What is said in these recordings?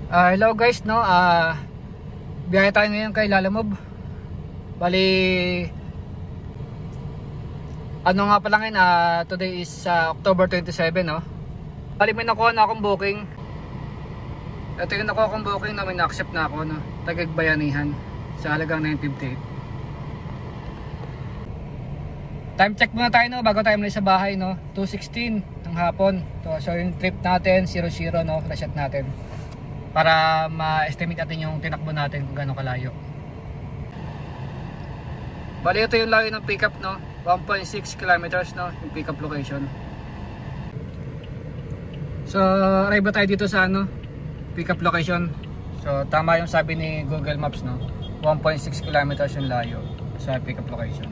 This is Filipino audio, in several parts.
Hello guys, no. Biyahe tayo ngayon kay Lalamove. Bali ano nga pala ngayon, today is October 27, no. Bali may nakuha na akong booking. Ito yung nakuha akong booking na may na-accept na ako, no. Taguig Bayanihan sa halagang 958. Time check muna tayo, no, bago tayo muli sa bahay, no. 2:16 ng hapon. So yung trip natin 00, no, reset natin para ma-estimate natin yung tinakbo natin kung gaano kalayo. Bali ito yung layo ng pickup, no, 1.6 kilometers, no, yung pickup location. So arrive tayo dito sa ano, pickup location. So tama yung sabi ni Google Maps, no, 1.6 kilometers yung layo sa pickup location.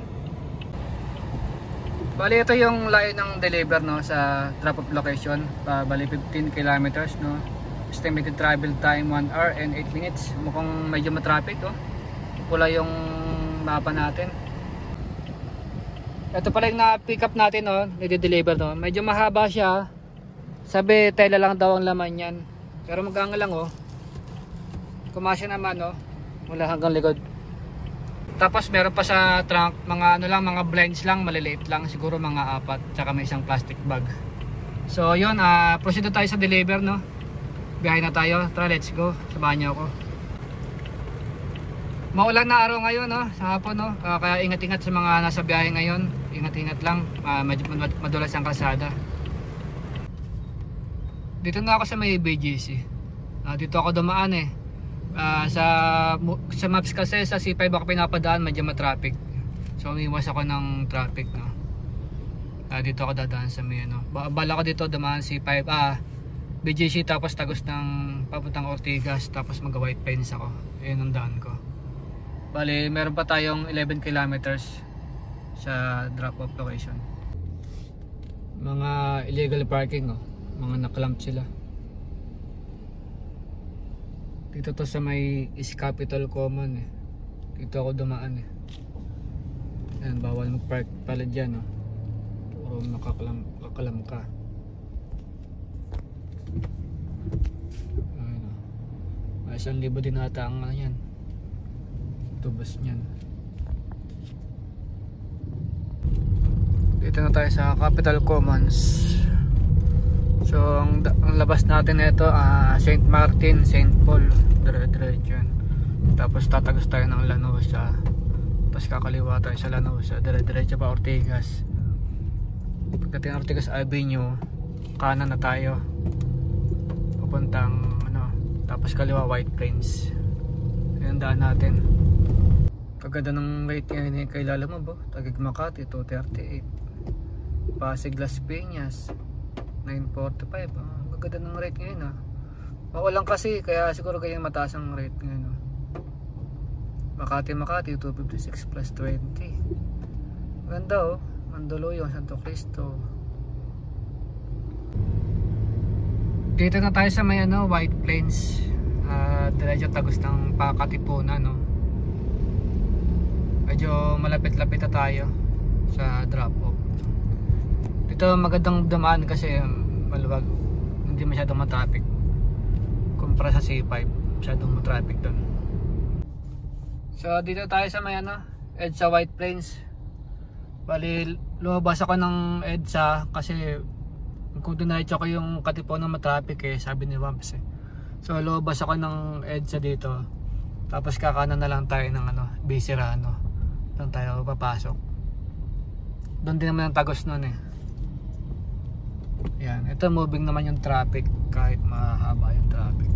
Bali ito yung layo ng deliver, no, sa drop off location. Bali 15 kilometers, no. Estimated travel time 1 hour and 8 minutes. Mukhang medyo matraffic, oh. Pula yung mapa natin. Ito pala yung na-pick up natin, oh, i-deliver, no. Medyo mahaba siya. Sabi tela lang daw ang laman yan. Pero magkanga lang, oh. Kumasya naman, oh. Mula hanggang likod. Tapos meron pa sa trunk mga ano lang, mga blinds lang, maliliit lang, siguro mga 4, tsaka may isang plastic bag. So yun, proceed na tayo sa deliver, no. Biyahe na tayo. Tara, let's go. Samahan niyo ako. Maulan na araw ngayon, no, sa hapon, no. Kaya ingat-ingat sa mga nasa biyahe ngayon. Ingat-ingat lang. Madulas ang kalsada. Dito na ako sa may BGC. Dito ako dumaan, eh. Sa maps kasi sa C5 ako pinapadaan, medyo matraffic. So umiwas ako ng traffic, no. Dito ako dadaan sa may ano. Bala ko dito dumaan C5, BGC, tapos tagos ng papuntang Ortigas, tapos mag White Plains ako. Ayun ang daan ko. Bali meron pa tayong 11 kilometers sa drop off location. Mga illegal parking, oh. Mga naklamp sila. Dito to sa may East Capitol Common, eh. Dito ako dumaan, eh. Ayan, bawal mag-park pala dyan, oh. Puro nakakalam ka. Ayan, oh. May 1,000 din ata ang ano yan, tubos nyan. Dito na tayo sa Capitol Commons. So ang labas natin ito, St. Martin, St. Paul, dire-diretso yan. Tapos tatagos tayo ng Lanosa. Tapos kakaliwa tayo sa Lanosa, dire-diretso pa Ortigas. Pagdating Ortigas Avenue, kanan na tayo papuntang ano, tapos kaliwa White Plains. Ayan daan natin. Kaganda ng rate ngayon kay Lalamove, oh. Taguig Makati 238, Pasig Las Piñas 945. Maganda ng rate ngayon, Mawalan kasi, kaya siguro ganyan mataas ang rate ngayon, Makati 256 plus 20. Maganda, oh. Mandaluyong, Santo Cristo. Dito na tayo sa may ano, White Plains. Diretso tagos ng Pakatipunan, no. Medyo malapit-lapit na tayo sa drop off. Dito magandang dumaan kasi maluwag, hindi masyadong matraffic kumpara sa C5, masyadong matraffic doon. So dito tayo sa may ano, EDSA White Plains. Bali lumabas ako ng EDSA kasi kung dinaycho ko yung Katipunan matraffic, eh, sabi ni Wamps, eh. So lumabas ako ng EDSA dito, tapos kakanan na lang tayo ng ano, Bisirano. Doon tayo papasok. Doon din naman ang tagos nun, eh. Yan, ito moving naman yung traffic kahit mahaba yung traffic.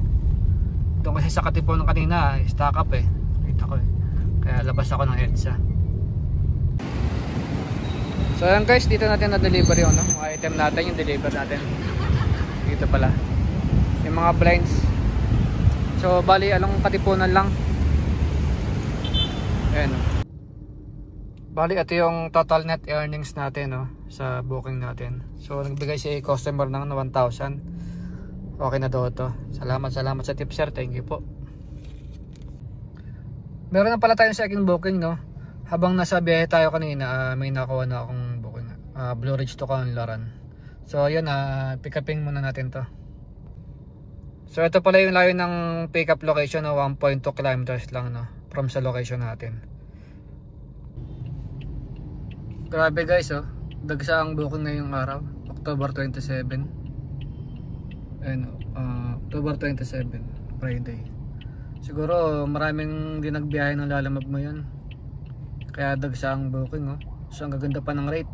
Doon kasi sa Katipunan kanina, stack up, eh. Kita ko, eh. Kaya labas ako ng EDSA. So ayan guys, dito natin na-deliver yung ano, mga item natin, yung deliver natin. Dito pala yung mga blinds. So bali along Katipunan lang. Ayan. Bali ito yung total net earnings natin, no, sa booking natin. So nagbigay si customer ng 1,000. Okay na daw ito. Salamat sa tip, sir. Thank you po. Meron na pala tayong second booking, no. Habang nasa biyahe tayo kanina, may nakuha na akong booking, Blue Ridge to Canlaran. So yun, pick upin muna natin to. So ito pala yung layo ng pick up location, no? 1.2 kilometers lang, no? From sa location natin. Grabe guys, oh. Dagsa ang booking ngayong araw, October 27. Ayun, October 27, Friday. Siguro maraming din nagbiyahe ng lalamab ngayon, kaya dagsa ang booking, oh. So ang gaganda pa ng rate.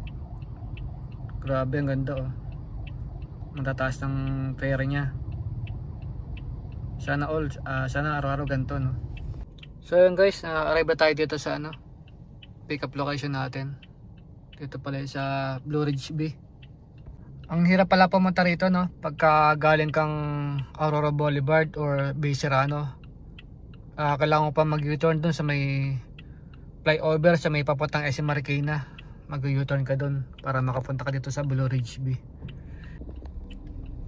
Grabe, ang ganda, oh. Matataas ng fare niya. Sana sana araw-araw ganito, no? So yun guys, arrive tayo dito sa pick up location natin. Dito pala sa Blue Ridge B. Ang hirap pala pumunta rito, no? Pagka galing kang Aurora Boulevard or Bay Serrano. Kailangan mo pa mag-U-turn dun sa may flyover, sa may papuntang SM Marikina. Mag-U-turn ka dun para makapunta ka dito sa Blue Ridge B.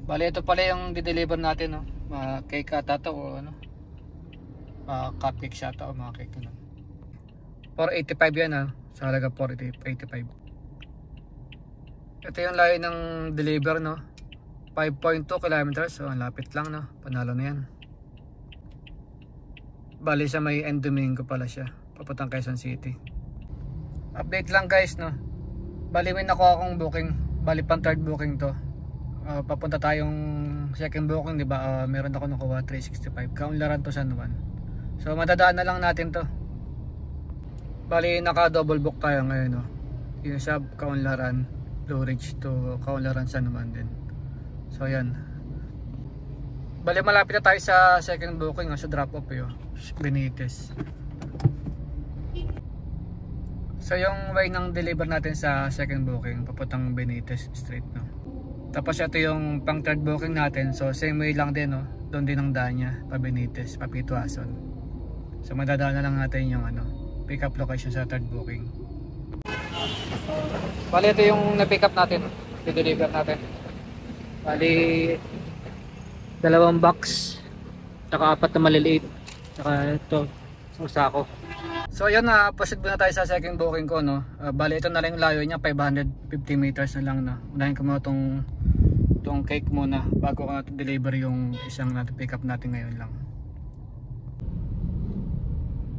Bali, ito pala yung di-deliver natin, no? Mga cake ata o cupcakes ata o mga cake, no? 485 yan, ha? Sa halaga 485. Ito yung layo ng deliver, no? 5.2 kilometers. So ang lapit lang, no? Panalo na yan. Bali sa may End Domingo pala siya, papuntang Quezon City. Update lang guys, no? Bali may nakuha akong booking. Bali pang third booking to. Papunta tayong second booking, di ba? Meron ako nakuha 365. Kaunlaran to San Juan. So madadaan na lang natin to. Bali naka double book tayo ngayon, no? Yung sa Kaunlaran Blue Ridge to Kaunlaran San Juan din. So yan. Bali malapit na tayo sa second booking, sa drop off yun, Benitez. So yung way ng deliver natin sa second booking, papuntang Benitez Street, no? Tapos ito yung pang third booking natin. So same way lang din, no? Doon din ang daan niya, pa Benitez, pa Pituason. So madadaan na lang natin yung pick up location sa third booking. Bali ito yung na-pick up natin, i-deliver natin. Bali 2 box, saka 4 na maliliit, saka ito isang sako. So ayan na, proceed na tayo sa second booking ko, no? Bali ito na lang yung layo niya, 550 meters na lang, na unahin ko muna tong cake muna bago ko natin deliver yung isang natin pick up natin ngayon lang.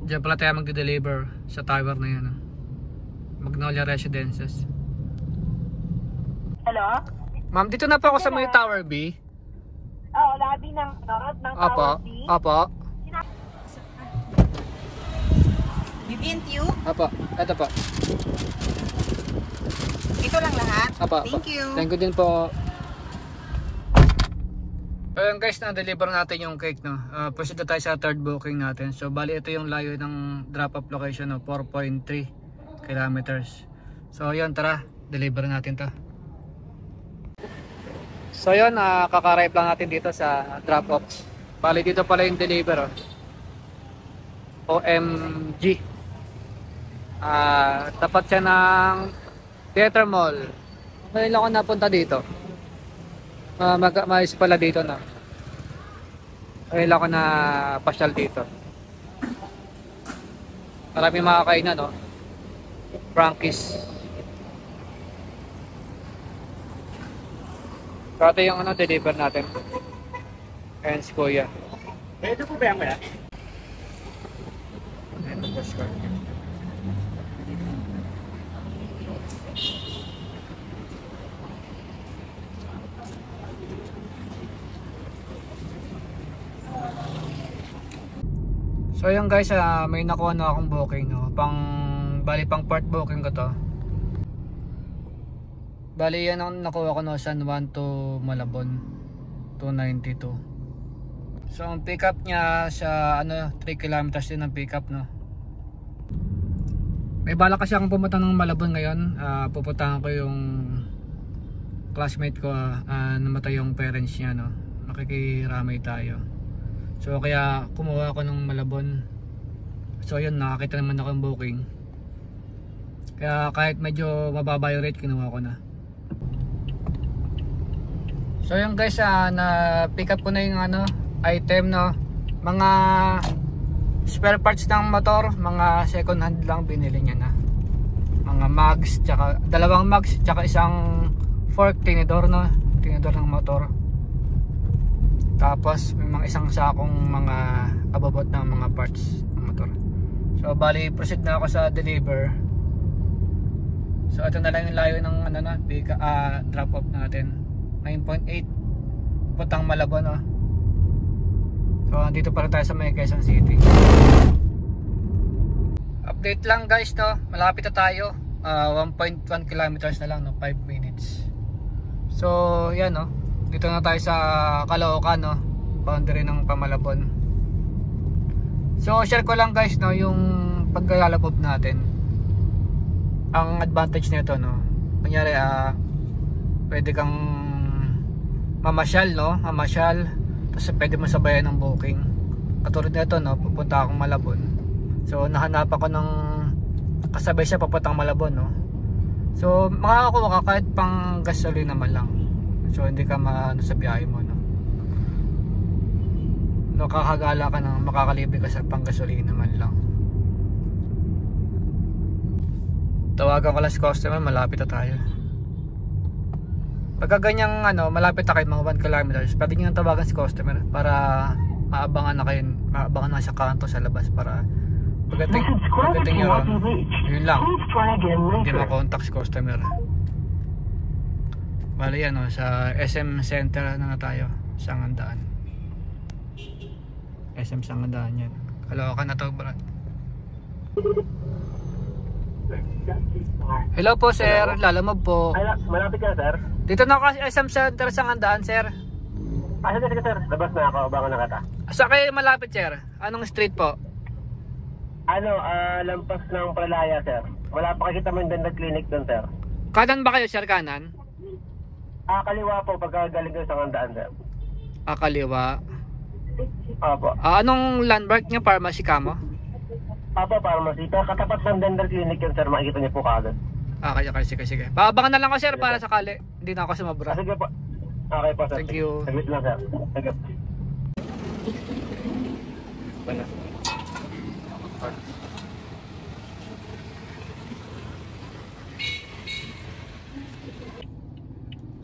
Diyan pala tayo mag-deliver sa tower na yan, Magnolia Residences. Hello? Ma'am, dito na po ako sa may Tower B. Oo, lobby ng Tower B. Opo. BBNTU? Opo, ito po. Ito lang lahat? Opo. Thank you. Thank you din po. Ayun guys, na-deliver natin yung cake, no? Proceed na tayo sa third booking natin. So bali ito yung layo ng drop-off location, 4.3 kilometers. So ayun, tara, deliver natin to. So ayun, kaka-arrive lang natin dito sa drop-off. Bali dito pala yung deliver, OMG. Tapat siya ng Theater Mall. Ngayon lang ako napunta dito. Mais pala dito, na ngayon lang ako na pasyal dito. Maraming makakainan, no? Frankie's. So ito yung deliver natin. Ayan si Kuya. Ito po ba yan kaya? Ayan ang postcard niya. So yun guys, may nakuha na akong booking, no? Bali pang part booking ko to. Bali yan ang nakuha ko, no? San Juan to Malabon 292. So ang pick up niya sa 3 kilometers din ang pick up, no? May bala kasi akong pumunta ng Malabon ngayon. Pupuntahan ko yung classmate ko, namatay yung parents niya, no? Makikiramay tayo. So kaya kumuha ako ng Malabon. So yun, nakakita naman ako ng booking. Kaya kahit medyo mababa yung rate, kinuha ko na. So yun guys, na pick up ko na yung item, no? Mga spare parts ng motor, mga second hand lang binili niya na. Mga mags, tsaka 2 mags, tsaka isang fork tinidor, no? Tinidor ng motor. Tapos may mga isang sakong mga ababot ng mga parts ng motor. So bali proceed na ako sa deliver. So ito na lang yung layo ng ano na, drop off natin. 9.8 Putang Malabon, no. So andito pa rin tayo sa may Quezon City. Update lang guys, no. Malapit na tayo. 1.1 kilometers na lang, no. 5 minutes. So yan, no. Dito na tayo sa Caloocan, no. Boundary ng Pamalabon. So share ko lang guys, no, yung paglalabog natin. Ang advantage nito, no. Kunyari pwede kang mamasyal, no. Mamasyal, tapos pwede mo sabayan ng booking. Katulad nito, no, pupunta akong Malabon. So nahanap ako ng kasabay siya papuntang Malabon, no. So makakakuha ka kahit pang gasolina naman lang. So hindi ka maano sa biyahe mo, no. Nakakagala ka ng makakalibre ka sa pang gasolina man lang. Tawagan ko lang sa customer, malapit na tayo. Pagka ganyang ano, malapit na kayo mga 1 kilometers, pwede nyo tawagan sa customer para maabangan na kayo, maabangan na sa kanto sa labas para pagdating nyo ron, yun lang, hindi makontak sa customer. Bali yan, no, sa SM Center na tayo, Sangandaan. SM Sangandaan yan. Caloocan na to, Brad. Hello po sir, Lalamove po. Ay, malapit ka sir? Dito na ako sa SM Center Sangandaan, sir. Sige sir, labas na ako, abangan na kita. Sa kayo malapit sir? Anong street po? Lampas ng Pralaya sir. Wala pa kakita mo yung dental clinic doon sir. Kanan ba kayo sir, kanan? Kaliwa po pagka galing doon sa Sangandaan sir. Kaliwa. Opo. Anong landmark niya, pharmacy ka mo? Opo, pharmacy. Pero katapat ng dental clinic yun sir, makikita niyo po kaagad. Sige. Paabangan na lang ko sir para sakali. Hindi na ako sumabra. Sige po. Okay po sir. Thank you. Saglit lang sir. Sige.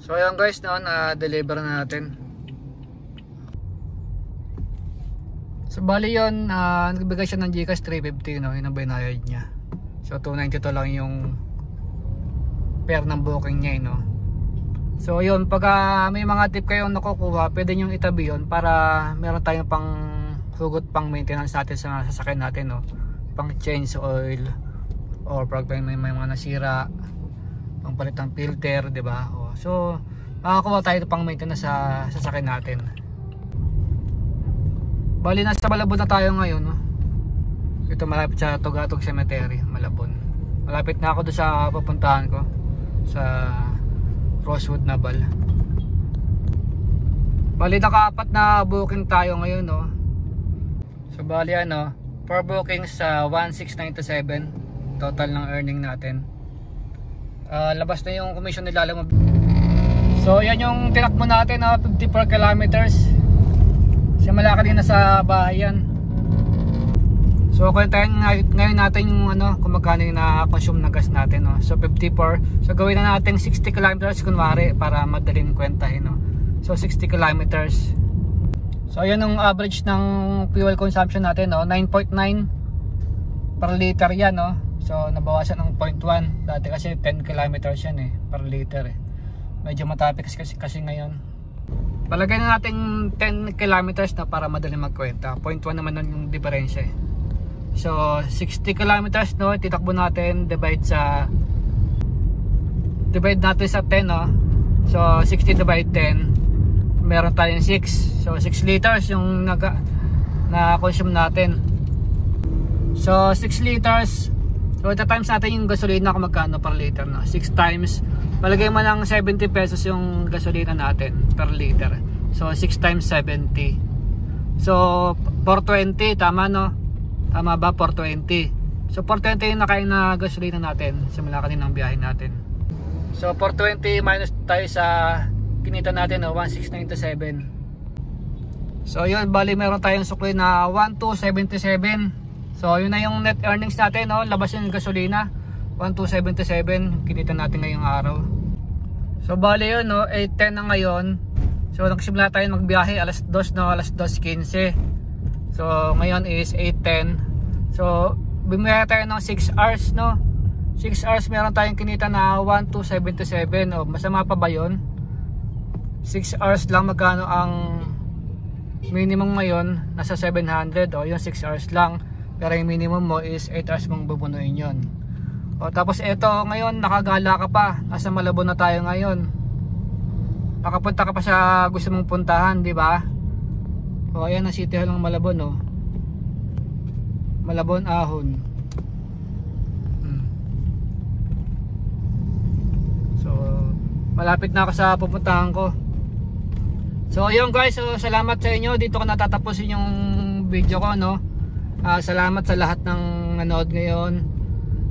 So ayan guys, na-deliver na natin. So bali yun, nagbigay siya ng Gcash 350, no, yun ang binayad niya. So 292 lang yung pair ng booking niya, no. So yun, pag may mga tip kayong nakukuha, pwede nyo itabi yun para meron tayong pang hugot pang maintenance natin sa sasakyan natin, no. Pang change oil or pag may mga nasira, pang palit ng filter, di ba? So makakuha tayo pang maintenance sa sasakyan natin. Bali nasa Malabon na tayo ngayon, no? Ito malapit sa Tugatog Cemetery, Malabon. Malapit na ako doon sa papuntahan ko sa Rosewood Naval. Bali naka-apat na booking tayo ngayon, no? So bali 4 bookings sa 1697 total ng earning natin. Labas na yung commission nila. So yan yung tinakbo natin, 54 kilometers. Simula kanina sa bahayan. So kwentahin ngayon natin yung kung magkano yung na-consume na gas natin, no? So 54. So gawin na natin 60 kilometers kunwari para madaling kwentahin, no? So 60 kilometers. So ayan yung average ng fuel consumption natin, no? 9.9 per liter yan, no? So nabawasan ng 0.1. Dati kasi 10 kilometers yan per liter Medyo matapik kasi ngayon. Palagay na natin 10 kilometers na para madaling magkwenta. 0.1 naman nun yung diferensya So 60 kilometers, no, titakbo natin, divide natin sa 10, no. So 60 divide 10, meron tayong 6. So 6 liters yung na-consume natin. So 6 liters. So ito times natin yung gasolina kung magkano per liter, no. 6 times, palagay mo ng 70 pesos yung gasolina natin per liter. So 6 times 70. So 420, tama, no? Tama ba? 420. So 420 yung nakain na gasolina natin simula kanina ng biyahe natin. So 420 minus tayo sa kinita natin, no? 1697. So yun, bali meron tayong sukli na 1277. So yun na yung net earnings natin, no? Labas yung gasolina 1277 kinita natin ngayong araw. So bali yun, no? 810 na ngayon. So nagsimula tayo magbiyahe alas 2, no, alas 2:15. So ngayon is 8:10. So bumiyaya tayo ng 6 hours, no. 6 hours meron tayong kinita na 1,277. O masama pa ba yun? 6 hours lang, magkano ang minimum ngayon? Nasa 700. O yung 6 hours lang, pero yung minimum mo is 8 hours mong bubunuin yun. O tapos eto, ngayon nakagala ka pa, nasa Malabon na tayo ngayon. Nakapunta ka pa sa gusto mong puntahan, di ba? O ayan ang City Hall ng Malabon, no. Malabon Ahon. So malapit na ako sa pupuntahan ko. So ayun guys, so salamat sa inyo. Dito ko natatapusin yung video ko, no. Salamat sa lahat ng nanood ngayon.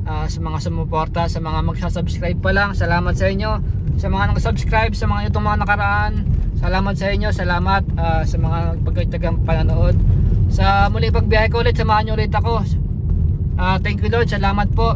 Sa mga sumuporta, sa mga magsasubscribe pa lang, salamat sa inyo. Sa mga nag-subscribe, sa mga itong mga nakaraan, salamat sa inyo. Salamat sa mga pagkatagang pananood. Sa muli pagbiyahe ko ulit, samahan nyo ulit ako. Thank you Lord, salamat po.